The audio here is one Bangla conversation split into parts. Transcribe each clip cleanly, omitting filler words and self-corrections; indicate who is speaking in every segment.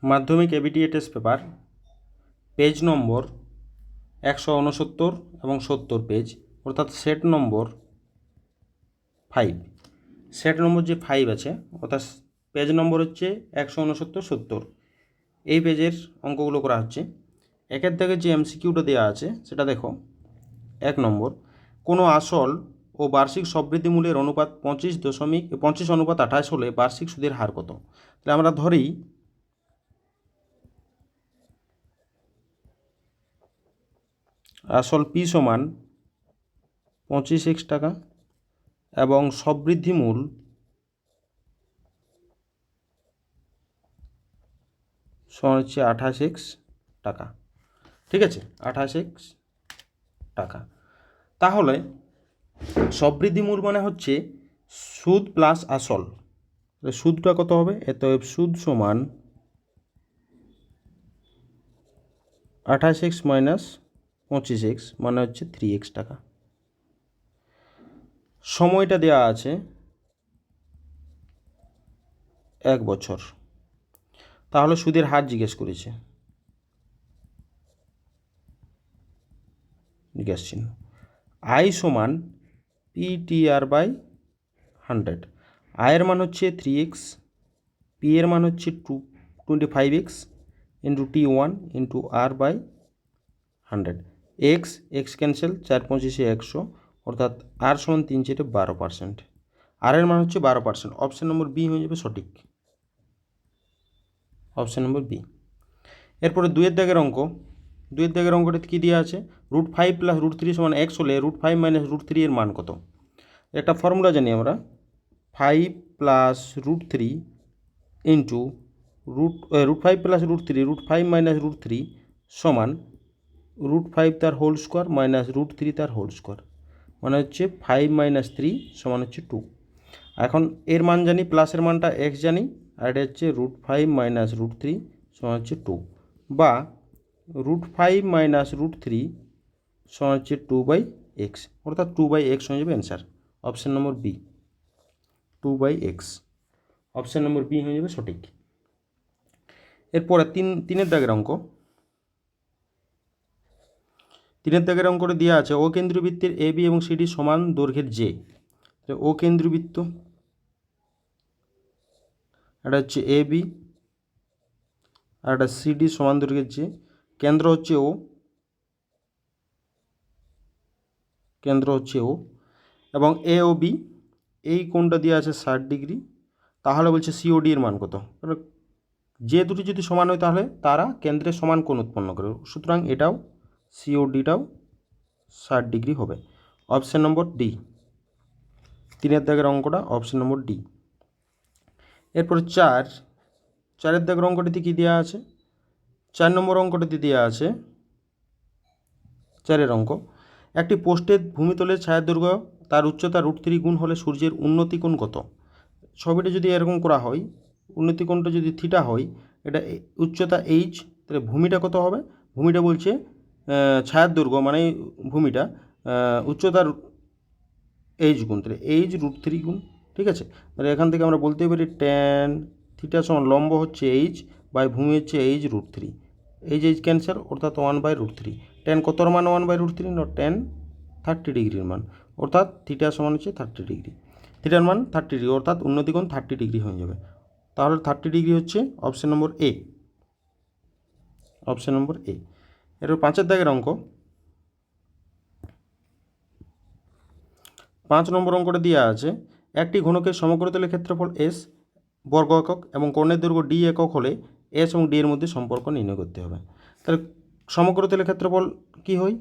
Speaker 1: মাধ্যমিক এবিটিএ টেস্ট পেপার পেজ নম্বর 169 এবং 70 পেজ, অর্থাৎ সেট নম্বর 5। সেট নম্বর যে 5 আছে অর্থাৎ পেজ নম্বর হচ্ছে 169 70। এই পেজের অঙ্কগুলো করা হচ্ছে। একের থেকে যে এমসিকিউটা দেওয়া আছে সেটা দেখো। 1 নম্বর, কোনো আসল ও বার্ষিক সবৃদ্ধি মূল্যের অনুপাত 25:28 হলে বার্ষিক সুদের হার কত? তাহলে আমরা ধরি আসল পি সমান 25x টাকা এবং সবৃদ্ধি মূল সমান হচ্ছে 28x টাকা। ঠিক আছে, 28x টাকা। তাহলে সবৃদ্ধি মূল মানে হচ্ছে সুদ প্লাস আসল। সুদটা কত হবে? অতএব সুদ সমান 28x মাইনাস 25x মানে হচ্ছে 3x টাকা। সময়টা দেওয়া আছে 1 বছর। তাহলে সুদের হার জিজ্ঞেস করেছে, জিজ্ঞেস চিহ্ন। আই সমান PTR/100। আয়ের মান হচ্ছে 3x, পি এর মান হচ্ছে 25x into T1 into R/100। X cancel, 4 25 100, অর্থাৎ আর সমান 3 4 12%। আর এর মান হচ্ছে 12%। অপশন নম্বর বি হয়ে যাবে সঠিক, অপশন নম্বর বি। এরপরে 2 দাগের অঙ্ক। 2 দাগের অঙ্কটা কী দেওয়া আছে? √5 + √3 সমান x হলে √5 - √3 এর মান কত? একটা ফর্মুলা জানি আমরা, 5 + √3 ইন্টু √5 + √3, √5 - √3 সমান √5 তার হোল স্কোয়ার মাইনাস √3 তার হোল স্কোয়ার, মানে হচ্ছে 5 - 3 সমান হচ্ছে 2। এখন এর মান জানি, প্লাসের মানটা x জানি, আর এটা হচ্ছে √5 - √3 সমান হচ্ছে 2, বা √5 - √3 সমান হচ্ছে 2/x, অর্থাৎ 2/x হয়ে যাবে answer. Option number B, 2/x। Option number B হয়ে যাবে সঠিক। এরপরে 3 দাগের অঙ্ক। 3 দাগের অঙ্কটা দেওয়া আছে ও কেন্দ্রবৃত্তের এ বি এবং সিডি সমান দৈর্ঘ্যের যে। ও কেন্দ্রবৃত্ত, এটা হচ্ছে এ বি, আর একটা সিডি সমান দৈর্ঘ্যের যে। কেন্দ্র হচ্ছে ও, কেন্দ্র হচ্ছে ও, এবং এ ও বি এই কোণটা দেওয়া আছে 60 ডিগ্রি। তাহলে বলছে সিওডি এর মান কত? যে দুটি যদি সমান হয় তাহলে তারা কেন্দ্রে সমান কোণ উৎপন্ন করে, সুতরাং এটাও সিওডিটাও 60 ডিগ্রি হবে। অপশান নম্বর ডি, 3 দাগের অঙ্কটা অপশান নম্বর ডি। এরপরে 4 দাগের অঙ্কটিতে কী দেওয়া আছে? 4 নম্বর অঙ্কটিতে দেওয়া আছে 4 অঙ্ক, একটি পোস্টের ভূমিতলের ছায়ার দৈর্ঘ্য তার উচ্চতা √3 গুণ হলে সূর্যের উন্নতি কোণ কত? ছবিটা যদি এরকম করা হয়, উন্নতি কোণটা যদি থিটা হয়, এটা উচ্চতা এইচ, তাহলে ভূমিটা কত হবে? ভূমিটা বলছে ছায়ার দৈর্ঘ্য মানে ভূমিটা উচ্চতার এইচ গুণ, তাহলে এইচ √3 গুণ। ঠিক আছে, তাহলে এখান থেকে আমরা বলতে পারি ট্যান থিটা সমান লম্ব হচ্ছে এইচ বাই ভূমি হচ্ছে এইচ √3। এইচ ক্যান্সেল, অর্থাৎ 1/√3। ট্যান কতর মান 1/√3? না, ট্যান 30 ডিগ্রির মান, অর্থাৎ থিটা সমান হচ্ছে 30 ডিগ্রি। থিটার মান 30 ডিগ্রি, অর্থাৎ উন্নতিকোণ 30 ডিগ্রি হয়ে যাবে। তাহলে 30 ডিগ্রি হচ্ছে অপশান নম্বর এ, অপশান নম্বর এ। এরপর 5 দাগের অঙ্ক। 5 নম্বর অঙ্কটা দেওয়া আছে একটি ঘনকের সমগ্রতলের ক্ষেত্রফল এস বর্গ একক এবং কর্ণের দৈর্ঘ্য ডি একক হলে এস এবং ডি এর মধ্যে সম্পর্ক নির্ণয় করতে হবে। তাহলে সমগ্রতলের ক্ষেত্রফল কি হয়?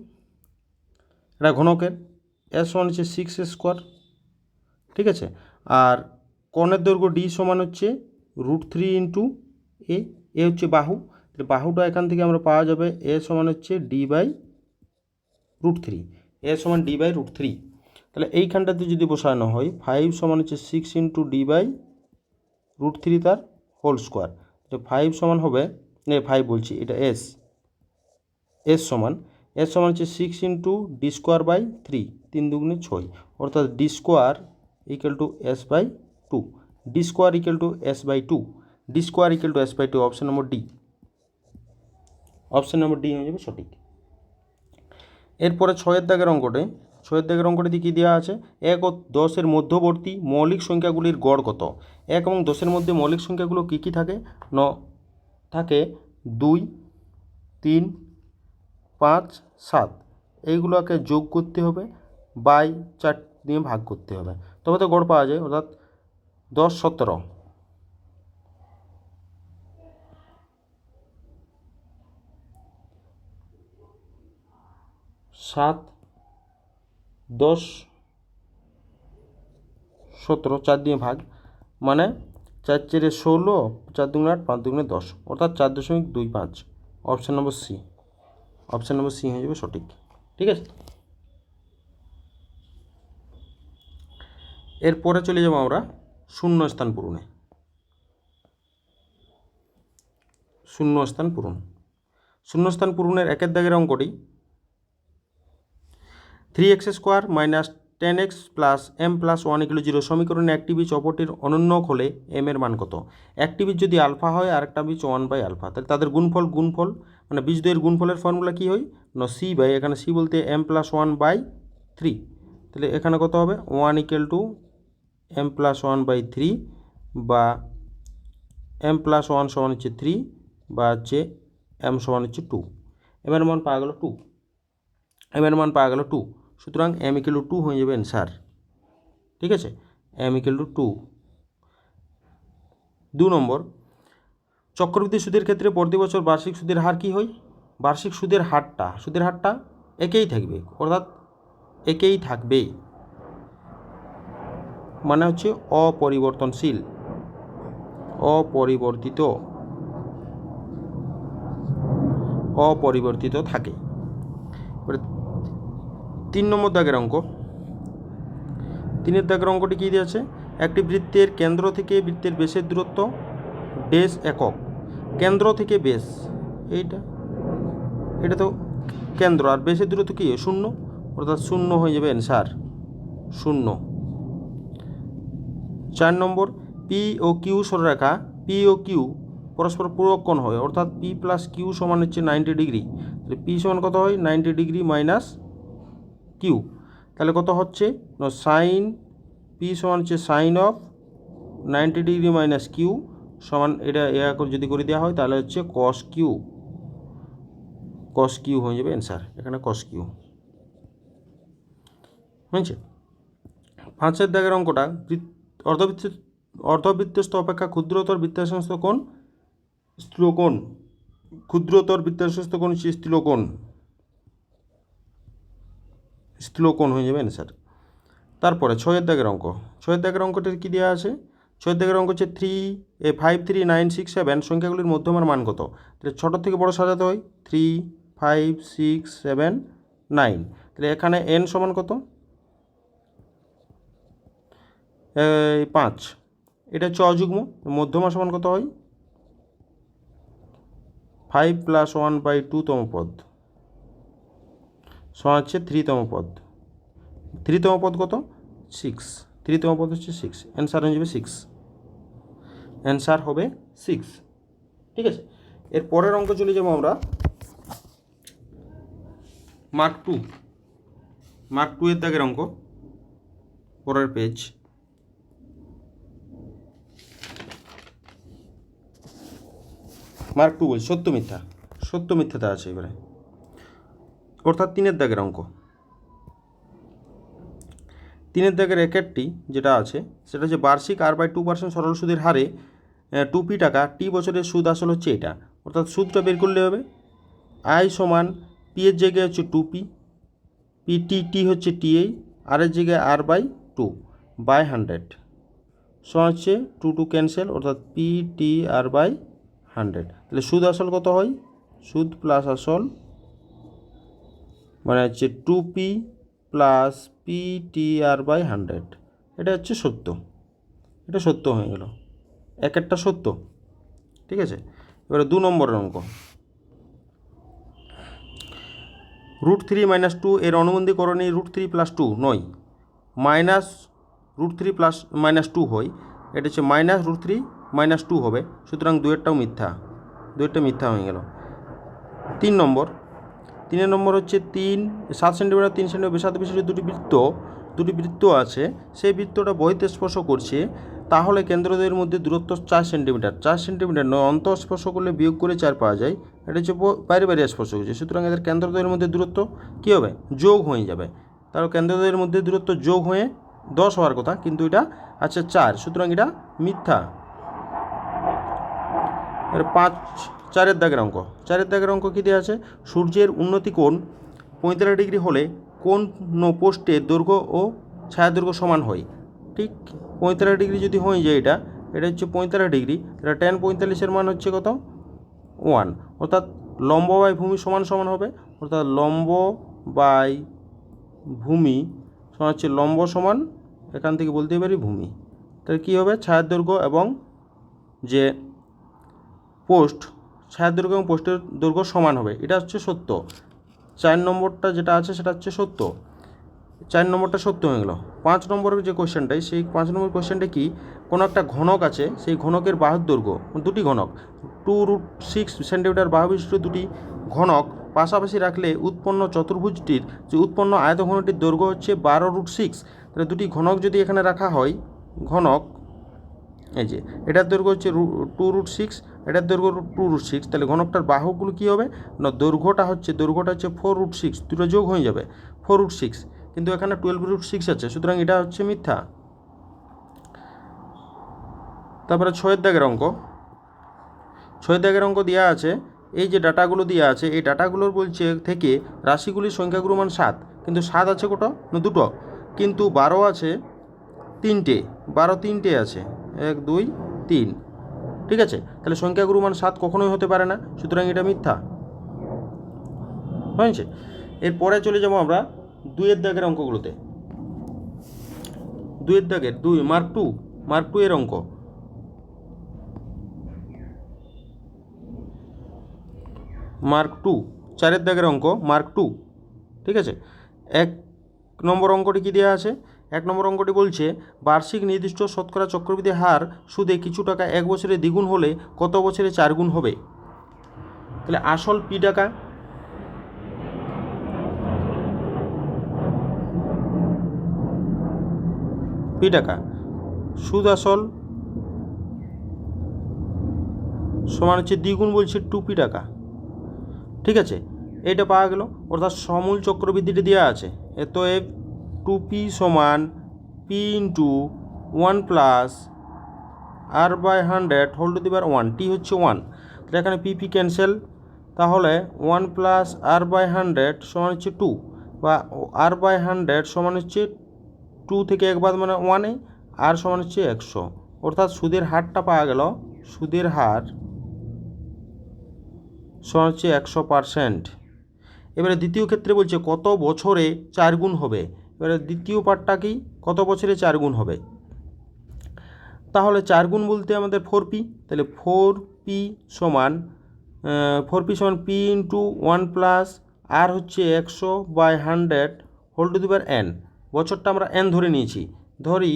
Speaker 1: এটা ঘনকের এস সমান হচ্ছে 6a², ঠিক আছে, আর কর্ণের দৈর্ঘ্য ডি সমান হচ্ছে √3 ইন্টু এ, এ হচ্ছে বাহু, তাহলে বাহুটা এখান থেকে আমরা পাওয়া যাবে এ সমান হচ্ছে d/√3, এ সমান d/√3। তাহলে এইখানটাতে যদি বসানো হয় 5 সমান হচ্ছে 6 ইন্টু d/√3 তার হোল স্কোয়ার, তাহলে 5 সমান হবে, 5 বলছি, এটা এস সমান হচ্ছে 6 ইন্টু d²/3, 3 দুগুণে 6, অর্থাৎ d² = s/2, d² = s/2। D square equal two s/2, option number D. Option number D হয়ে যাবে সঠিক। এরপরে 6 দাগের অঙ্কটি কী দেওয়া আছে? 1 ও 10-এর মধ্যবর্তী মৌলিক সংখ্যাগুলির গড় কত? 1 এবং 10-এর মধ্যে মৌলিক সংখ্যাগুলো কী কী থাকে? থাকে 2, 3, 5, 7। এইগুলোকে যোগ করতে হবে, বাই 4 দিয়ে ভাগ করতে হবে, তবে তো গড় পাওয়া যায়, অর্থাৎ 10, 17। 7, 10, 17, 4 দিয়ে ভাগ, মানে 4 4 16, 4 2 8, 5 2 10, অর্থাৎ 4.25। Option number C. Option number C হয়ে যাবে সঠিক। ঠিক আছে, এরপরে চলে যাব আমরা শূন্যস্থান পূরণে। শূন্যস্থান পূরণের 1 দাগের অঙ্কটি 3x² - 10x + m+1 = 0 সমীকরণে একটি বীজ অপরটির অনন্যক হলে m এর মান কত? একটি বীজ যদি আলফা হয় আর একটা বীজ 1/α, তাহলে তাদের গুণফল মানে বীজদ্বয়ের গুণফলের ফর্মুলা কী হয় না সি বাই, এখানে সি বলতে m+1/3, তাহলে এখানে কত হবে 1 = m+1/3 বা m+1 = 3 বা হচ্ছে m = 2। m এর মান পাওয়া গেল 2। সুতরাং m = 2 হয়ে যাবে অ্যান্সার। ঠিক আছে, m = 2। 2 নম্বর, চক্রবৃদ্ধি সুদের ক্ষেত্রে প্রতি বছর বার্ষিক সুদের হার কী হয়? বার্ষিক সুদের হারটা একই থাকবে, অর্থাৎ একই থাকবে, মানে হচ্ছে অপরিবর্তনশীল, অপরিবর্তিত থাকে। এবারে 3 নম্বর দাগের অঙ্ক। 3 দাগের অঙ্কটি কী দিয়েছে? একটি বৃত্তের কেন্দ্র থেকে বৃত্তের ব্যাসের দূরত্ব ড্যাশ একক। কেন্দ্র থেকে ব্যাস, এটা তো কেন্দ্র, আর ব্যাসের দূরত্ব কী? 0, অর্থাৎ 0 হয়ে যাবে অ্যান্সার, 0। 4 নম্বর, পি ও কিউ সরলরেখা পি ও কিউ পরস্পর পূরক কোণ হয়, অর্থাৎ পি প্লাস কিউ সমান হচ্ছে 90 ডিগ্রি। তাহলে পি সমান কত হয়? 90 ডিগ্রি মাইনাস কিউ, তাহলে কত হচ্ছে না সাইন পি সমান হচ্ছে sine of 90 degree minus Q সমান, এটা যদি করে দেওয়া হয় তাহলে হচ্ছে কস কিউ হয়ে যাবে অ্যান্সার, এখানে কস কিউ হয়েছে। 5 দাগের অঙ্কটা, অর্ধবৃত্তস্থ অপেক্ষা ক্ষুদ্রতর বৃত্তাংশস্থ কোণ স্থূলকোণ। ক্ষুদ্রতর বৃত্তাংশস্থ কোণ হচ্ছে স্থূলকোণ হয়ে যাবে অ্যান্সার। তারপরে 6 দাগের অঙ্ক। 6 দাগের অঙ্কটির কী দেওয়া আছে? 6 দাগের অঙ্ক হচ্ছে 5, 3, 9, 6, 7 সংখ্যাগুলির মধ্যমার মান কত? তাহলে ছোটো থেকে বড় সাজাতে হয়, 3, 5, 6, 7, 9। তাহলে এখানে n সমান কত? 5। এটা হচ্ছে অযুগ্ম, মধ্যমা সমান কত হয়? 5 + 1/2তম পদ সমান হচ্ছে 3তম পদ। 3তম পদ কত? 6। 3তম পদ হচ্ছে 6, অ্যান্সার হয়ে যাবে 6। অ্যান্সার হবে 6। ঠিক আছে, এর পরের অঙ্ক চলে যাবো আমরা মার্ক 2 এর দাগের অঙ্ক, পরের পেজ। মার্ক 2 বলছি সত্য মিথ্যাতে আছে এবারে, অর্থাৎ 3 দাগের অঙ্ক। 3 দাগের 1 যেটা আছে সেটা হচ্ছে বার্ষিক r/2% সরল সুদের হারে 2p টাকা, টি বছরের সুদ আসল হচ্ছে এটা, অর্থাৎ সুদটা বের করলে হবে আই সমান পি এর জায়গায় হচ্ছে 2p, টি হচ্ছে টিএ, আর এর জায়গায় r/2 বাই 100 সমান হচ্ছে 2 ক্যান্সেল, অর্থাৎ p/r/100। তাহলে সুদ আসল কত হয়? সুদ প্লাস আসল মানে হচ্ছে 2p প্লাস p/r/100, এটা হচ্ছে সত্য। এটা সত্য হয়ে গেল, একটা সত্য। ঠিক আছে, এবারে 2 নম্বরের অঙ্ক। √3 - 2 এর অনুবন্ধী করণী √3 + 2 নয়, -√3 + -2 হয়, এটা হচ্ছে -√3 -2 হবে, সুতরাং 2-এরটাও মিথ্যা, 2-এরটা মিথ্যা হয়ে গেল। 3 নম্বর, 3 নম্বর হচ্ছে 7 সেন্টিমিটার 3 সেন্টিমিটার ব্যাসার্ধ বিশিষ্ট দুটি বৃত্ত আছে, সেই বৃত্তটা বহিতে স্পর্শ করছে, তাহলে কেন্দ্রদ্বয়ের মধ্যে দূরত্ব 4 সেন্টিমিটার। 4 সেন্টিমিটার নয়, অন্তঃস্পর্শ করলে বিয়োগ করে 4 পাওয়া যায়, এটা হচ্ছে বাইরে স্পর্শ করছে, সুতরাং এদের কেন্দ্রদ্বয়ের মধ্যে দূরত্ব কী হবে, যোগ হয়ে যাবে। তাহলে কেন্দ্রদ্বয়ের মধ্যে দূরত্ব যোগ হয়ে 10 হওয়ার কথা, কিন্তু এটা আচ্ছা 4, সুতরাং এটা মিথ্যা। এর 4-এর দাগের অঙ্ক, 4-এর দাগের অঙ্ক কী দেওয়া আছে, সূর্যের উন্নতি কোণ 45 ডিগ্রি হলে কোন পোস্টের দৈর্ঘ্য ও ছায়া দৈর্ঘ্য সমান হয়। ঠিক 45 ডিগ্রি যদি হয়ে যায়, এটা হচ্ছে 45 ডিগ্রি, এটা tan 45-এর মান হচ্ছে কত, 1, অর্থাৎ লম্ব বাই ভূমি সমান সমান হবে, অর্থাৎ লম্ব বাই ভূমি সমান হচ্ছে লম্ব সমান, এখান থেকে বলতে পারি ভূমি, তাহলে কী হবে, ছায়ার দৈর্ঘ্য এবং যে পোস্ট, ছায়ার দৈর্ঘ্য এবং পোস্টের দৈর্ঘ্য সমান হবে, এটা হচ্ছে সত্য। 4 নম্বরটা যেটা আছে সেটা হচ্ছে সত্য, 4 নম্বরটা সত্য হয়ে গেল। 5 নম্বরের যে কোয়েশ্চেনটাই, সেই 5 নম্বর কোয়েশ্চেনটা কি, কোনো একটা ঘনক আছে, সেই ঘনকের বাহুর দৈর্ঘ্য, দুটি ঘনক 2√6 সেন্টিমিটার বাহু বিশিষ্ট দুটি ঘনক পাশাপাশি রাখলে উৎপন্ন চতুর্ভুজটির যে উৎপন্ন আয়তঘনটির দৈর্ঘ্য হচ্ছে 12√6। তাহলে দুটি ঘনক যদি এখানে রাখা হয়, ঘনক এই যে এটার দৈর্ঘ্য হচ্ছে 2√6, এটার দৈর্ঘ্য 2√6, তাহলে ঘনকটার বাহুগুলো কী হবে না, দৈর্ঘ্যটা হচ্ছে 4√6, দুটো যোগ হয়ে যাবে 4√6, কিন্তু এখানে 12√6 আছে, সুতরাং এটা হচ্ছে মিথ্যা। তারপরে 6-এর দাগের অঙ্ক, 6-এর দাগের অঙ্ক দেওয়া আছে, এই যে ডাটাগুলো দেওয়া আছে, এই ডাটাগুলোর বলছে থেকে রাশিগুলির সংখ্যাগুলো মান 7, কিন্তু 7 আছে কটা না, দুটো, কিন্তু 12 আছে 3টে, 12 3টে আছে, 1 2 3, ঠিক আছে, তাহলে সংখ্যাগুরু মান 7 কখনোই হতে পারে না, সুতরাং এটা মিথ্যা হয়েছে। এরপরে চলে যাবো আমরা 2-এর দাগের অঙ্কগুলোতে। 2-এর দাগের 2 মার্ক 2 এর অঙ্ক, মার্ক 2, 4-এর দাগের অঙ্ক মার্ক 2, ঠিক আছে। 1 নম্বর অঙ্কটি কী দেওয়া আছে, 1 নম্বর অঙ্কটি বলছে বার্ষিক নির্দিষ্ট শতকরা চক্রবৃদ্ধি হার সুদে কিছু টাকা 1 বছরে দ্বিগুণ হলে কত বছরে 4 গুণ হবে। তাহলে আসল পি টাকা, সুদ আসল সমান হচ্ছে দ্বিগুণ বলছে 2p টাকা, ঠিক আছে, এটা পাওয়া গেল, অর্থাৎ সমূল চক্রবৃদ্ধিটি দেওয়া আছে, এত 2p সমান p into 1 plus r/100 whole to the power 1, t হচ্ছে 1, তাহলে এখানে p ক্যান্সেল, তাহলে 1 প্লাস r/100 সমান হচ্ছে 2, বা r/100 সমান হচ্ছে 2 থেকে 1 বাদ মানে 1, আর সমান হচ্ছে 100, অর্থাৎ সুদের হারটা পাওয়া গেল, সুদের হার সমান হচ্ছে 100%। এবারে দ্বিতীয় ক্ষেত্রে বলছে কত বছরে 4 গুণ হবে, এবারে দ্বিতীয় পার্টটা কি, কত বছরে 4 গুণ হবে, তাহলে 4 গুণ বলতে আমাদের 4p, তাহলে 4p সমান p ইন্টু 1 প্লাস আর হচ্ছে 100/100 whole to the power n, বছরটা আমরা n ধরে নিয়েছি, ধরি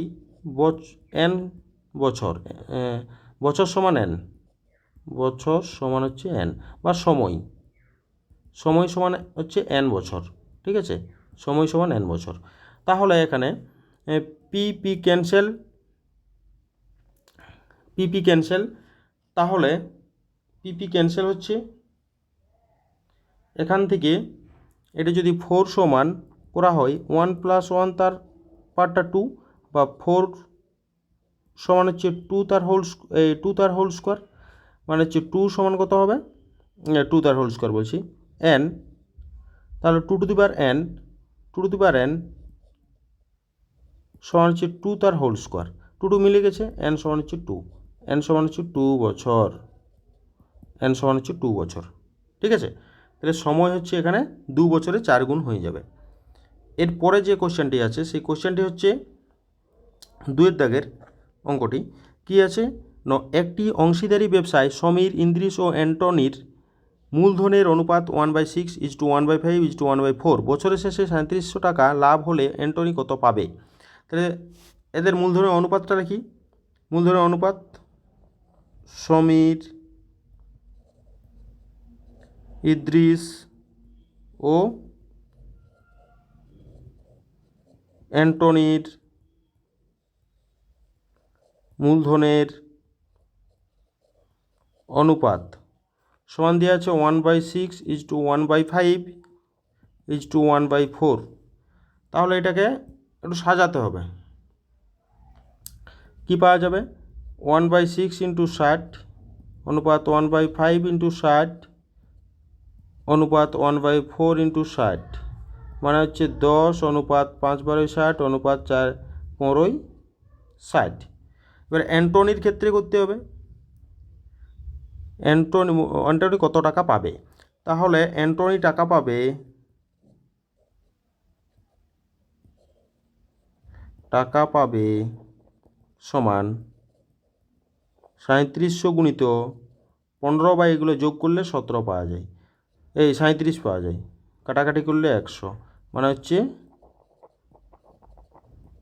Speaker 1: n বছর, বছর সমান n, বছর সমান হচ্ছে n, বা সময় সমান হচ্ছে n বছর, ঠিক আছে, সময় সমান n বছর। তাহলে এখানে p ক্যান্সেল, p ক্যান্সেল, তাহলে p ক্যান্সেল হচ্ছে, এখান থেকে এটা যদি 4 সমান করা হয় 1 প্লাস 1 তার পার্টটা 2, বা 4 সমান হচ্ছে 2 তার হোল স্কোয়ার, মানে হচ্ছে 2 সমান কত হবে, 2 তার হোল স্কোয়ার বলছি n, তাহলে 2 টু দি পাওয়ার n সমান হচ্ছে 2 তার হোল স্কোয়ার, 2 মিলে গেছে, n সমান হচ্ছে 2, n সমান হচ্ছে 2 বছর, n সমান হচ্ছে 2 বছর, ঠিক আছে, তাহলে সময় হচ্ছে এখানে 2 বছরে 4 গুণ হয়ে যাবে। এরপরে যে কোশ্চেনটি আছে সেই কোশ্চেনটি হচ্ছে 2-এর দাগের অঙ্কটি কি আছে, একটি অংশীদারি ব্যবসায় সমীর, ইন্দ্রিস ও অ্যান্টনির মূলধনের অনুপাত 1/6:1/5:1/4, বছরের শেষে 3700 টাকা লাভ হলে অ্যান্টনি কত পাবে। তাহলে এদের মূলধনের অনুপাতটা কি, মূলধনের অনুপাত সমীর, ইদ্রিস ও অ্যান্টনির মূলধনের অনুপাত সমান দেওয়া আছে 1/6:1/5:1/4। তাহলে এটাকে একটু সাজাতে হবে। কি পাওয়া যাবে? 1/6 × 60 অনুপাত 1/5 × 60 অনুপাত 1/4 × 60, মানে হচ্ছে 10 অনুপাত 5/12 60 অনুপাত 4/15 60। এবার অ্যান্টনির ক্ষেত্রে করতে হবে। অ্যান্টনি কত টাকা পাবে? তাহলে অ্যান্টনি টাকা পাবে সমান 3700 গুণিত 15, বা এগুলো যোগ করলে 17 পাওয়া যায়, এই 37 পাওয়া যায়, কাটাকাটি করলে 100, মানে হচ্ছে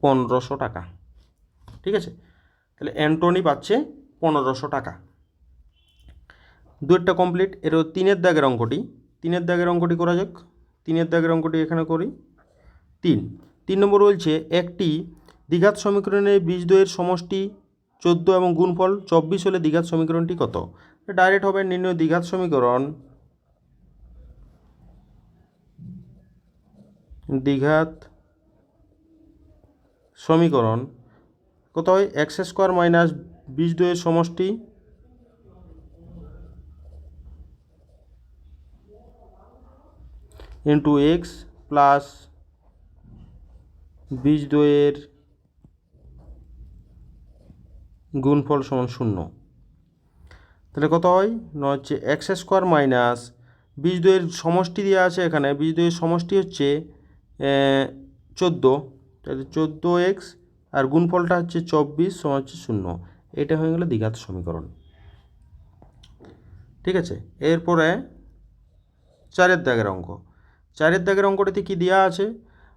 Speaker 1: 1500 টাকা। ঠিক আছে, তাহলে অ্যান্টনি পাচ্ছে 1500 টাকা। দুইটা কমপ্লিট। এর 3-এর দাগের অঙ্কটি করা যাক। 3-এর দাগের অঙ্কটি এখানে করি। 3 নম্বর বলছে একটি দ্বিঘাত সমীকরণের বীজদ্বয়ের সমষ্টি 14 এবং গুণফল 24 হলে দ্বিঘাত সমীকরণটি কত? ডাইরেক্ট হবে নির্ণয় দ্বিঘাত সমীকরণ কত হয়? x² - বীজদ্বয়ের সমষ্টি ইন্টু এক্স প্লাস বীজদ্বয়ের গুণফল সমান 0। তাহলে কত হয়? না হচ্ছে x² - বীজদ্বয়ের সমষ্টি দেওয়া আছে এখানে, বীজদ্বয়ের সমষ্টি হচ্ছে 14, তাহলে 14x আর গুণফলটা হচ্ছে 24 সমান হচ্ছে 0। এটা হয়ে গেল দ্বিঘাত সমীকরণ। ঠিক আছে, এরপরে 4-এর দাগের অঙ্ক। 4-এর দাগের অঙ্কটিতে কি দেওয়া আছে?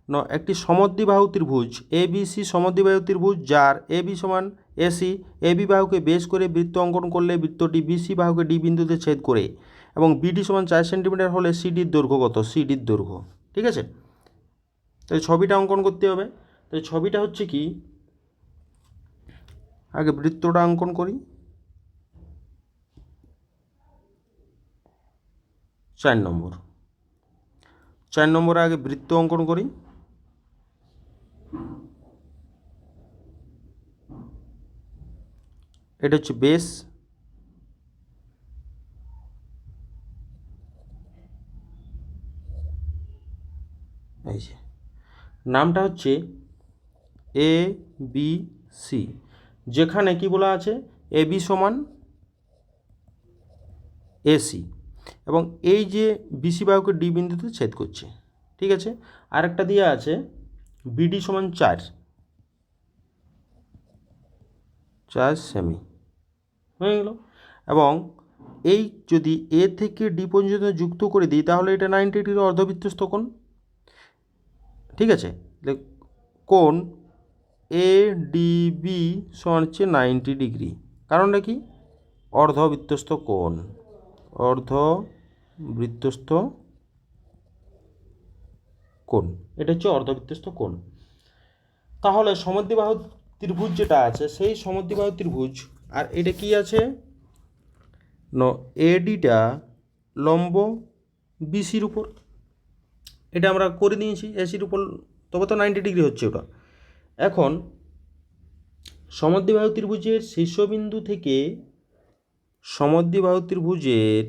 Speaker 1: না একটি সমদ্বিবাহু ত্রিভুজ ABC সমদ্বিবাহু ত্রিভুজ, যার AB সমান AC, AB বাহুকে বেশ করে বৃত্ত অঙ্কন করলে বৃত্তটি BC বাহুকে D বিন্দুতে ছেদ করে এবং BD সমান 4 সেন্টিমিটার হলে CDর দৈর্ঘ্য কত? CDর দৈর্ঘ্য। ঠিক আছে, তাহলে ছবিটা অঙ্কন করতে হবে। তাহলে ছবিটা হচ্ছে কি, আগে বৃত্তটা অঙ্কন করি। 4 নম্বরে আগে বৃত্ত অঙ্কন করি। এটা হচ্ছে বেস, এই যে নামটা হচ্ছে ABC, যেখানে কি বলা আছে? AB সমান AC এবং এই যে BC বাহুকে D বিন্দুতে ছেদ করছে। ঠিক আছে, আরেকটা দেওয়া আছে BD সমান 4 সেমি হয়ে গেল। এবং এই যদি A থেকে D পর্যন্ত যুক্ত করে দিই তাহলে এটা 90 ডিগ্রি অর্ধবৃত্তস্থ কোণ। ঠিক আছে, কোণ ADB সমান হচ্ছে 90 ডিগ্রি। কারণটা কি? অর্ধবৃত্তস্থ কোণ, এটা হচ্ছে অর্ধবৃত্তস্থ কোণ। তাহলে সমদ্বিবাহু ত্রিভুজ যেটা আছে সেই সমদ্বিবাহু ত্রিভুজ, আর এটা কি আছে? ADটা লম্ব BCর উপর, এটা আমরা করে দিয়েছি ACর উপর, তবে তো 90 ডিগ্রি হচ্ছে ওটা। এখন সমদ্বিবাহু ত্রিভুজের শীর্ষবিন্দু থেকে সমদ্বিবাহু ত্রিভুজের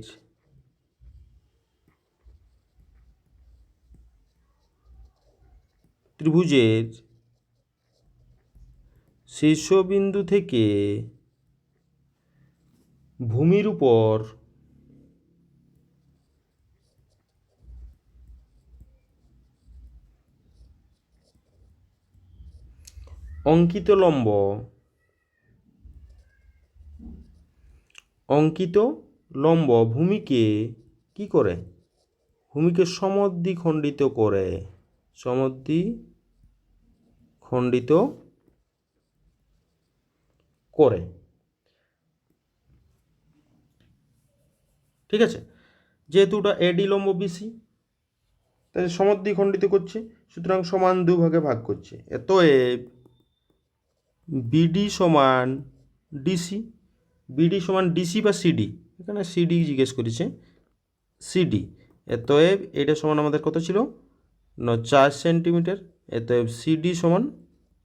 Speaker 1: শীর্ষবিন্দু থেকে ভূমির উপর অঙ্কিত লম্ব ভূমিকে কি করে? ভূমিকে সমদ্বিখণ্ডিত করে। ঠিক আছে, যেহেতু ওটা এডি লম্ব বিসি, তাই সমদ্বিখণ্ডিত করছে, সুতরাং সমান দুভাগে ভাগ করছে। অতএব বিডি সমান ডিসি, বিডি সমান ডিসি বা সিডি, এখানে সিডি জিজ্ঞেস করেছে, সিডি। অতএব এটা সমান আমাদের কত ছিল, 4 সেন্টিমিটার। অতএব সিডি সমান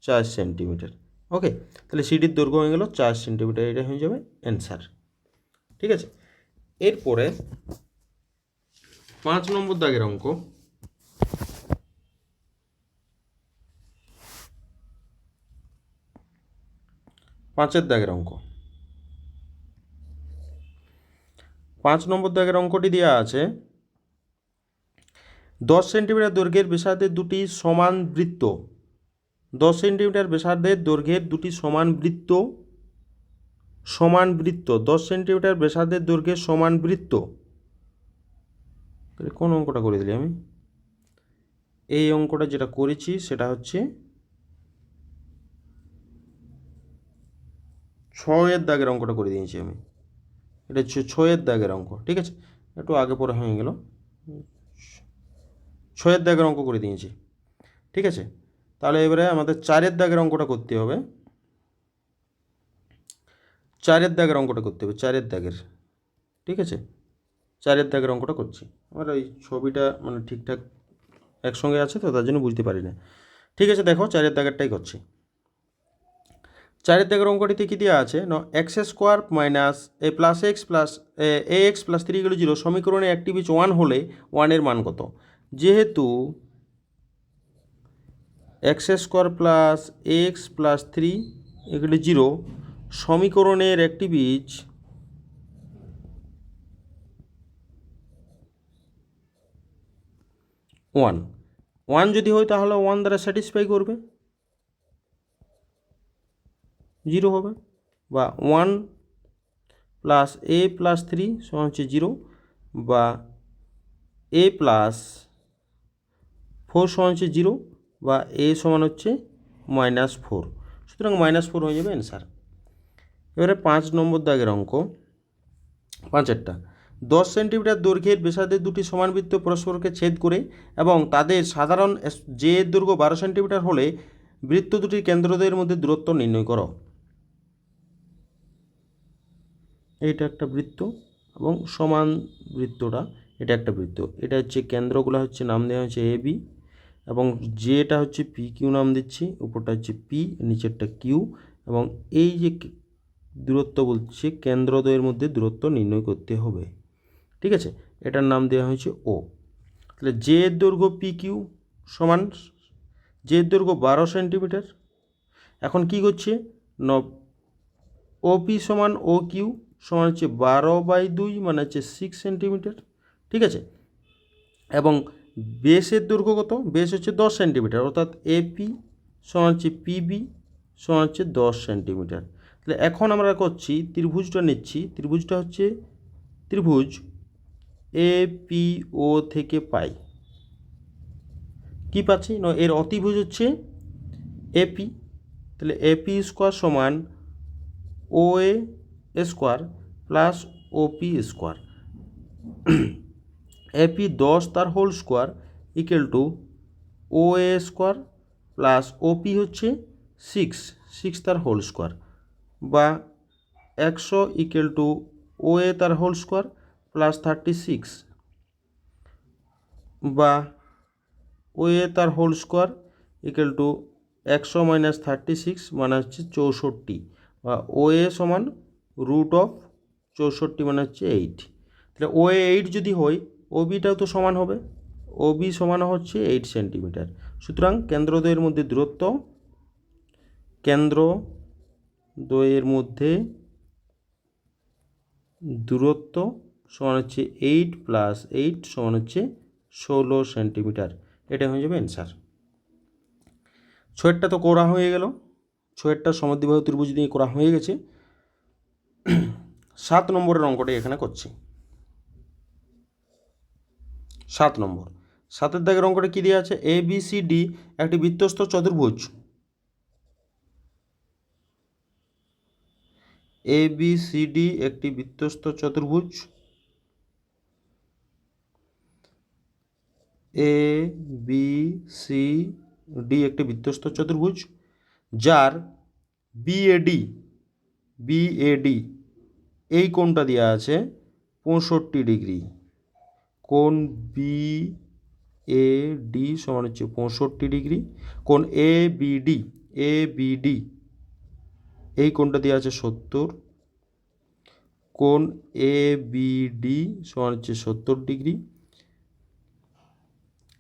Speaker 1: 4 সেন্টিমিটার। ওকে, তাহলে সিডির দৈর্ঘ্য হয়ে গেল 4 সেন্টিমিটার, এটা হয়ে যাবে অ্যান্সার। ঠিক আছে, এরপরে 5 নম্বর দাগের অঙ্ক। 5 দাগের অঙ্ক। 5 নম্বর দাগের অঙ্কটি দেওয়া আছে, 10 সেন্টিমিটার দৈর্ঘ্যের ব্যাসার্ধের দুটি সমান বৃত্ত, 10 সেন্টিমিটার ব্যাসার্ধের দৈর্ঘ্যের দুটি সমান বৃত্ত, 10 সেন্টিমিটার ব্যাসার্ধের দৈর্ঘ্যের সমান বৃত্ত। তাহলে কোন অঙ্কটা করে দিলি আমি? এই অঙ্কটা যেটা করেছি সেটা হচ্ছে 6 দাগের অঙ্কটা করে দিয়েছি আমি। এটা হচ্ছে 6 দাগের অঙ্ক। ঠিক আছে, একটু আগে পরে হয়ে গেল, 6 দাগের অঙ্ক করে দিয়েছি। ঠিক আছে, তাহলে এবারে আমাদের 4 দাগের অঙ্কটা করতে হবে। 4 দাগের অঙ্কটা করতে হবে, 4 দাগের। ঠিক আছে, 4 দাগের অঙ্কটা করছি। আমার ওই ছবিটা মানে ঠিকঠাক একসঙ্গে আছে তো, তার জন্য বুঝতে পারি না। ঠিক আছে, দেখো 4 দাগেরটাই করছি। 4 দাগের অঙ্কটিতে কী দেওয়া আছে, এক্স স্কোয়ার মাইনাস এ প্লাস এক্স প্লাস এ এক্স প্লাস 3 = 0 সমীকরণে একটি বীজ 1 হলে 1-এর মান কত? যেহেতু x square plus x plus 3 = 0 সমীকরণের একটি বীজ 1 যদি হয় তাহলে 1 দ্বারা স্যাটিসফাই করবে, 0 হবে, বা 1 প্লাস এ প্লাস 3 সমান হচ্ছে 0, বা এ প্লাস 4 সমান হচ্ছে 0, বা এ সমান হচ্ছে -4। সুতরাং -4 হয়ে যাবে অ্যান্সার। এবারে 5 নম্বর দাগের অঙ্ক, 5-এরটা। 10 সেন্টিমিটার দৈর্ঘ্যের ব্যাসার্ধের দুটি সমান বৃত্ত পরস্পরকে ছেদ করে এবং তাদের সাধারণ যে এর দৈর্ঘ্য 12 সেন্টিমিটার হলে বৃত্ত দুটির কেন্দ্রদ্বয়ের মধ্যে দূরত্ব নির্ণয় করো। এইটা একটা বৃত্ত এবং সমান বৃত্তটা, এটা একটা বৃত্ত। এটা হচ্ছে কেন্দ্রগুলো হচ্ছে নাম দেওয়া হচ্ছে এ বি, এবং যেটা হচ্ছে পি কিউ নাম দিচ্ছি, উপরটা হচ্ছে পি, নিচেরটা কিউ, এবং এই যে দূরত্ব বলছে কেন্দ্রদ্বয়ের মধ্যে দূরত্ব নির্ণয় করতে হবে। ঠিক আছে, এটার নাম দেওয়া হয়েছে ও। তাহলে জে এর দৈর্ঘ্য পি কিউ সমান, জে এর দৈর্ঘ্য 12 সেন্টিমিটার। এখন কি করছে, ওপি সমান ও কিউ সমান হচ্ছে 12/2 মানে হচ্ছে 6 সেন্টিমিটার। ঠিক আছে, এবং বেসের দৈর্ঘ্য কত, বেস হচ্ছে 10 সেন্টিমিটার, অর্থাৎ এপি সমান হচ্ছে পিবি সমান হচ্ছে 10 সেন্টিমিটার। তাহলে এখন আমরা করছি ত্রিভুজটা নিচ্ছি, ত্রিভুজটা হচ্ছে ত্রিভুজ এপিও থেকে পাই। কি পাচ্ছি, এর অতিভুজ হচ্ছে এপি, তাহলে এপি স্কোয়ার সমান O A square plus OP square. AP 10 তার whole square equal to O A square plus OP হচ্ছে 6 তার হোল স্কোয়ার, বা 100 ইকুয়াল টু ও এ তার হোল স্কোয়ার প্লাস 36, বা ও এ তার হোল স্কোয়ার ইকুয়াল টু 100 - 36 মানে হচ্ছে 64, বা ও এ সমান √64 মানে হচ্ছে 8। তাহলে ও এ 8 যদি হয়, ও বিটাও তো সমান হবে, ও বি সমান হচ্ছে 8 সেন্টিমিটার। সুতরাং কেন্দ্রদ্বয়ের মধ্যে দূরত্ব, কেন্দ্রদ্বয়ের মধ্যে দূরত্ব সমান হচ্ছে 8 + 8 সমান হচ্ছে 16 সেন্টিমিটার। এটা হয়ে যাবে অ্যান্সার। 6টা তো করা হয়ে গেল, 6টা সমদ্বিবাহু ত্রিভুজ দিয়ে করা হয়ে গেছে। 7 নম্বরের অঙ্কটি এখানে করছি। 7 নম্বর, 7 দাগের অঙ্কটা কী দেওয়া আছে, এ বি সি ডি একটি বৃত্তস্থ চতুর্ভুজ, এ বি সি ডি একটি বৃত্তস্থ চতুর্ভুজ এ বি সি ডি একটি বৃত্তস্থ চতুর্ভুজ, যার বিএডি বিএডি এই কোণটা দেওয়া আছে 65 ডিগ্রি। কোণ বিএডি সমান হচ্ছে 65 ডিগ্রি। কোণ এবিডি এবিডি এই কোণটা দেওয়া আছে 70। কোণ এবিডি সমান হচ্ছে 70 ডিগ্রি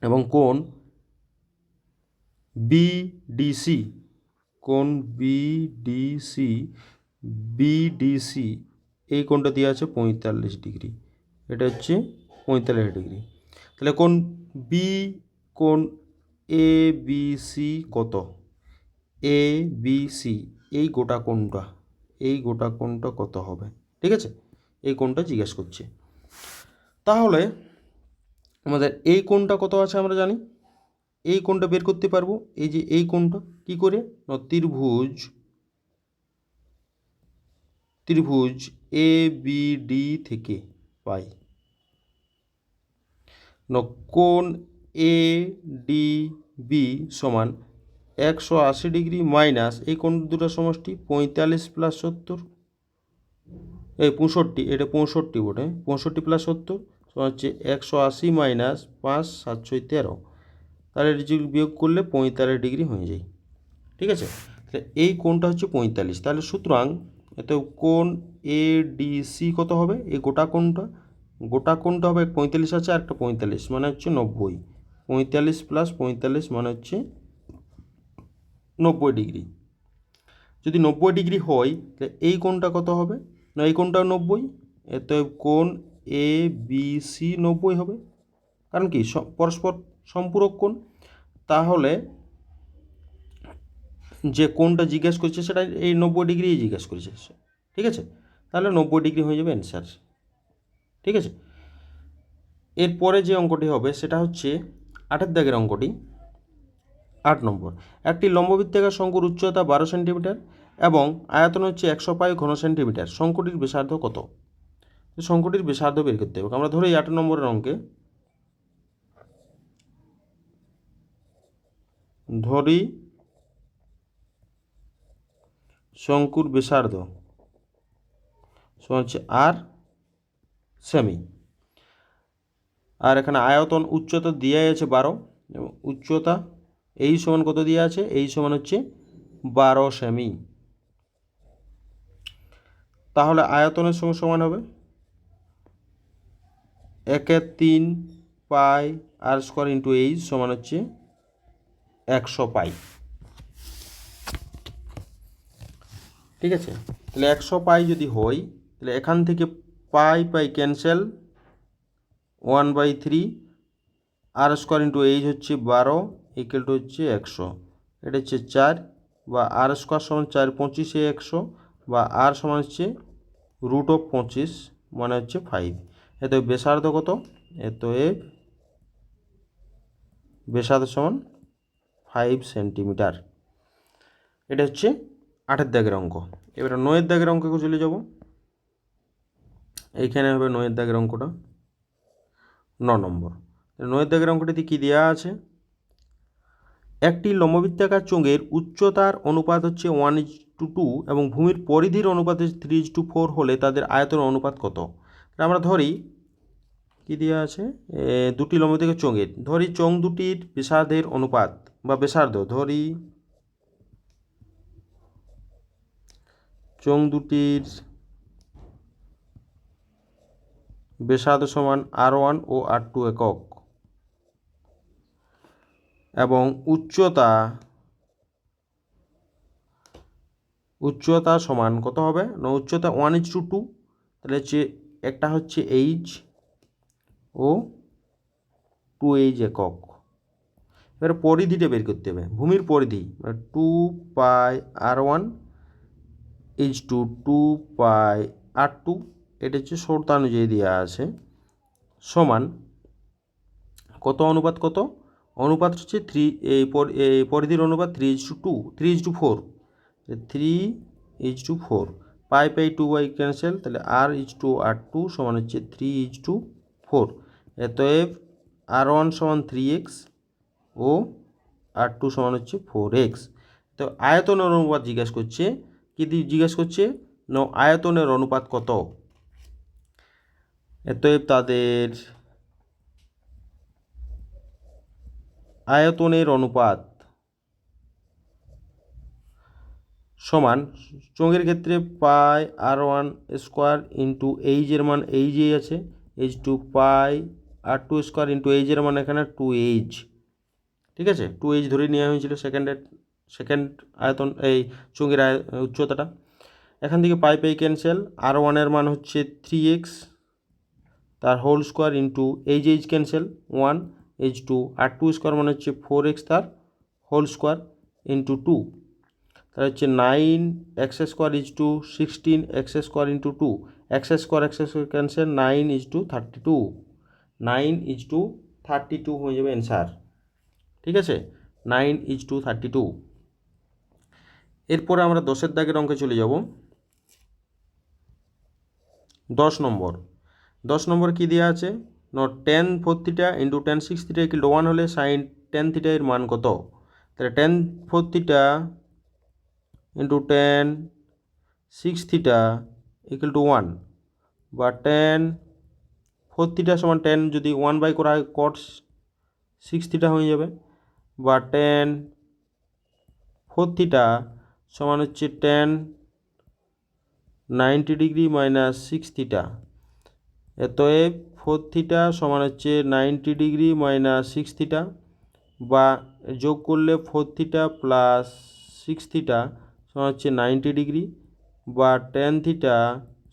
Speaker 1: এবং কোণ বিডিসি কোণ বিডিসি বিডিসি এই কোণটা দেওয়া আছে 45 ডিগ্রি। এটা হচ্ছে 45 ডিগ্রি। তাহলে কোণ এ বি সি কত? এ বি সি এই গোটা কোণটা কত হবে? ঠিক আছে, এই কোণটা জিজ্ঞেস করছে। তাহলে আমাদের এই কোণটা কত আছে আমরা জানি, এই কোণটা বের করতে পারবো। এই যে এই কোণটা কি করে, না ত্রিভুজ এ বি ডি থেকে পাই। কোণ এ ডি বি সমান 180 ডিগ্রি মাইনাস এই কোণ দুটো সমষ্টি 45 প্লাস 70 এই 65, এটা 65 বটে, 65 প্লাস 70 সমান হচ্ছে 180 মাইনাস 5 7 6 13। তাহলে এটি বিয়োগ করলে 45 ডিগ্রি হয়ে যায়। ঠিক আছে, তাহলে এই কোণটা হচ্ছে 45। তাহলে সুতরাং এত কোণ এ ডি সি কত হবে? এই গোটা কোণটা হবে 45 আছে আর একটা 45 মানে হচ্ছে 90। 45 প্লাস 45 মানে হচ্ছে 90 ডিগ্রি। যদি 90 ডিগ্রি হয় তাহলে এই কোণটা কত হবে? না এই কোণটাও 90। এত কোণ এ বি সি 90 হবে, কারণ কি পরস্পর সম্পূরক কোণ। তাহলে যে কোণটা জিজ্ঞেস করছে সেটা এই 90 ডিগ্রি জিজ্ঞেস করেছে। ঠিক আছে, তাহলে 90 ডিগ্রি হয়ে যাবে অ্যান্সার। ঠিক আছে, এরপরে যে অঙ্কটি হবে সেটা হচ্ছে 8 দাগের অঙ্কটি। 8 নম্বর, একটি লম্ববৃত্তাকার শঙ্কুর উচ্চতা 12 সেন্টিমিটার এবং আয়তন হচ্ছে 100 পাই ঘন সেন্টিমিটার। শঙ্কুটির ব্যাসার্ধ কত? শঙ্কুটির ব্যাসার্ধ বের করতে হবে। আমরা ধরি 8 নম্বরের অঙ্কে ধরি শঙ্কুর ব্যাসার্ধ সমান হচ্ছে আর সেমি, আর এখানে আয়তন উচ্চতা দেওয়া আছে 12 এবং উচ্চতা এই সমান কত দেওয়া আছে? এই সমান হচ্ছে 12 সেমি। তাহলে আয়তনের সঙ্গে সমান হবে 1/3 পাই আর স্কোয়ার ইন্টু এইচ সমান হচ্ছে 100 পাই। ঠিক আছে, তাহলে 100 পাই যদি হয় তাহলে এখান থেকে পাই ক্যান্সেল, 1/3 আর স্কোয়ার ইন্টু এইচ হচ্ছে 12 ইকুয়াল টু হচ্ছে 100। এটা হচ্ছে 4 বা আর স্কোয়ার সমান 4 25 100 বা আর সমান হচ্ছে √25 মানে হচ্ছে 5। এত ব্যাসার্ধ কত? এত ব্যাসার্ধ সমান 5 সেন্টিমিটার। এটা হচ্ছে 8 দাগের অঙ্ক। এবারে 9 দাগের অঙ্কে চলে যাব। এইখানে হবে 9 দাগের অঙ্কটা। 9 নম্বর, 9 দাগের অঙ্কটিতে কী দেওয়া আছে? একটি লম্ববৃত্তাকার চোঙের উচ্চতার অনুপাত হচ্ছে 1:2 এবং ভূমির পরিধির অনুপাত হচ্ছে 3:4 হলে তাদের আয়তনের অনুপাত কত? আমরা ধরি কী দেওয়া আছে, দুটি লম্ববৃত্তাকার চোঙের, ধরি চোঙ দুটির ব্যাসার্ধের অনুপাত বা ব্যাসার্ধ, ধরি চোঙ দুটির ব্যাসার্ধ সমান R1 ও R2 একক এবং উচ্চতা সমান কত হবে? না উচ্চতা 1:2, তাহলে হচ্ছে একটা হচ্ছে এইচ ও 2h একক। এবার পরিধিটা বের করতে হবে, ভূমির পরিধি 2 পাই R1 H2 2 পাই R2, এটা হচ্ছে শর্তানুযায়ী দেওয়া আছে, সমান কত অনুপাত কত? অনুপাত হচ্ছে 3, এই পরিধির অনুপাত 3:2 3:4 3:4 পাই 2 ক্যান্সেল, তাহলে R/2 R2 সমান হচ্ছে 3:4। অতএব R1 সমান 3x ও R2 সমান হচ্ছে 4x। তো আয়তনের অনুপাত জিজ্ঞাসা করছে, কি জিজ্ঞাসা করছে না আয়তনের অনুপাত কত। অতএব তাদের আয়তনের অনুপাত সমান চোঙের ক্ষেত্রে পাই R1 স্কোয়ার ইন্টু এইচের মান এইচেই আছে, H2 পাই R2 স্কোয়ার ইন্টু এইচের মান এখানে 2h, ঠিক আছে, 2h ধরে নেওয়া হয়েছিল সেকেন্ড আয়তন এই চোঙের উচ্চতাটা। এখান থেকে পাই ক্যান্সেল, R1-এর মান হচ্ছে 3x তার whole square into H cancel 1, H2 R2 square মানে হচ্ছে 4x তার হোল স্কোয়ার ইন্টু 2, তাহলে হচ্ছে 9x square is to 16x square into 2, X square cancel 9:32, 9:32 হয়ে যাবে অ্যান্সার, ঠিক আছে, 9:32। এরপরে আমরা 10-এর দাগের অঙ্কে চলে যাব। 10 নম্বর কি দেওয়া আছে না tan 4θ into tan 6θ equal to 1 হলে sin tan θ এর মান কত। তাহলে tan 4θ into tan 6θ equal to 1, বা tan 4θ সমান tan যদি 1 বাই করা হয় cot 6θ হয়ে যাবে, বা tan 4θ সমান হচ্ছে tan 90 ডিগ্রি মাইনাস 6θ। অতএব 4θ সমান হচ্ছে 90 ডিগ্রি মাইনাস 6θ, বা যোগ করলে 4θ প্লাস 6θ সমান হচ্ছে 90 ডিগ্রি, বা tan θ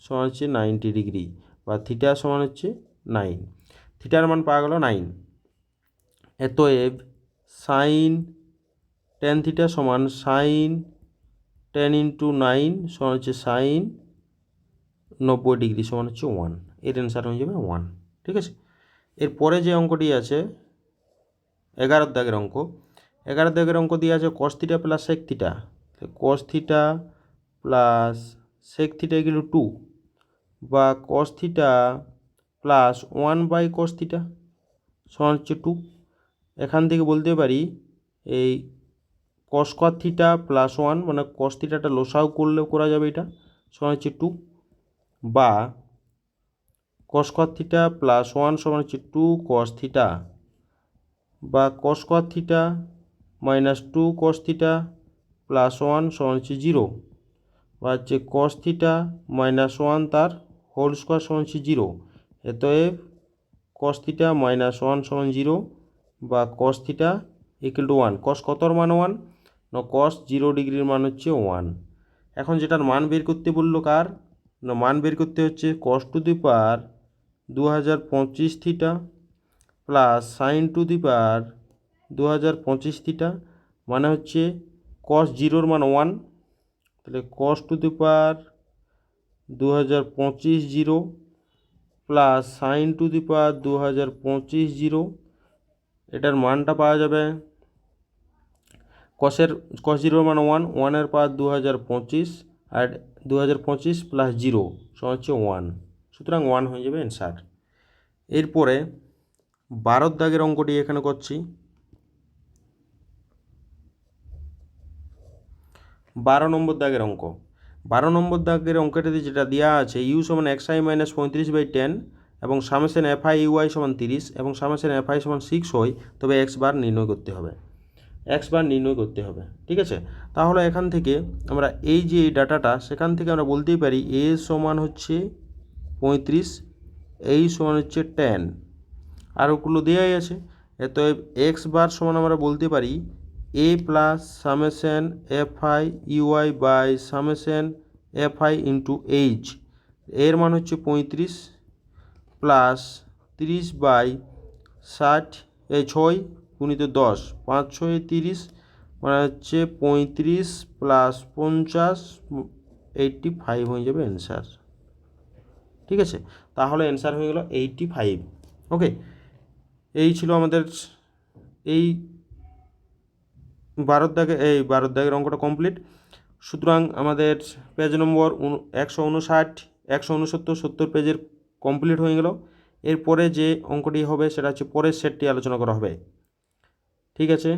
Speaker 1: সমান হচ্ছে 90 ডিগ্রি, বা θ সমান হচ্ছে 9, থিটার মান পাওয়া গেল 9। অতএব সাইন tan θ সমান সাইন 10 ইন্টু 9 সমান হচ্ছে সাইন 90 ডিগ্রি সমান হচ্ছে 1, এর অ্যান্সার হয়ে যাবে 1, ঠিক আছে। এরপরে যে অঙ্কটি আছে 11 দাগের অঙ্ক, 11 দাগের অঙ্ক দিয়ে আছে cos θ plus sec θ, cos θ plus sec θ equal to 2, বা cos θ প্লাস 1 বাই cos θ সমান হচ্ছে 2। এখান থেকে বলতে পারি এই cos θ প্লাস 1 মানে cos θটা লসাও করলেও করা যাবে, এটা সমান হচ্ছে 2, বা cos θ প্লাস 1 সমান হচ্ছে 2 cos θ, বা cos θ মাইনাস 2 cos θ প্লাস 1 সমান হচ্ছে 0, বা হচ্ছে cos θ মাইনাস 1 তার হোল স্কোয়ার সমান হচ্ছে 0। অতএব cos θ মাইনাস 1 সমান 0, বা cos θ ইকুয়াল টু 1, cos কতর মান 1 না cos 0 ডিগ্রির মান হচ্ছে 1। এখন যেটার মান বের করতে বললো কার না মান বের করতে হচ্ছে cos to the power 2025 θ plus sine to the power 2025 θ, মানে হচ্ছে cos 0-র মান 1, তাহলে cos to the power 2025 0 plus sine to the power 2025 0, এটার মানটা পাওয়া যাবে cos 0-র মান 1, 1-এর পাওয়ার 2025 আর 2025 প্লাস 0 সমান হচ্ছে 1, সুতরাং 1 হয়ে যাবে অ্যান্সার। এরপরে 12 দাগের অঙ্কটি এখানে করছি। 12 নম্বর দাগের অঙ্ক, 12 নম্বর দাগের অঙ্কটাতে যেটা দেওয়া আছে ইউ সমান xi মাইনাস 35/10 এবং সামেশন fi ইউআই সমান 30 এবং সামেশন fi সমান 6 হয়, তবে x বার নির্ণয় করতে হবে, ঠিক আছে। তাহলে এখান থেকে আমরা এই যে ডাটাটা সেখান থেকে আমরা বলতেই পারি a সমান হচ্ছে 35, এই সমান হচ্ছে 10, আর ওগুলো দেওয়াই আছে। অতএব x বার সমান আমরা বলতে পারি a plus summation fi UI by summation fi into H, এর মান হচ্ছে 35 প্লাস 30/60 গুণিত 10, 5 6 30 মানে হচ্ছে 35 প্লাস 50 85 হয়ে যাবে অ্যান্সার, ঠিক আছে। তাহলে অ্যান্সার হয়ে গেল 85। ওকে, এই ছিল আমাদের এই 12 দাগের অঙ্কটা কমপ্লিট। সুতরাং আমাদের পেজ নম্বর 159 169 70 পেজের কমপ্লিট হয়ে গেল। এরপরে যে অঙ্কটি হবে সেটা হচ্ছে পরের সেটটি আলোচনা করা হবে। ঠিক আছে।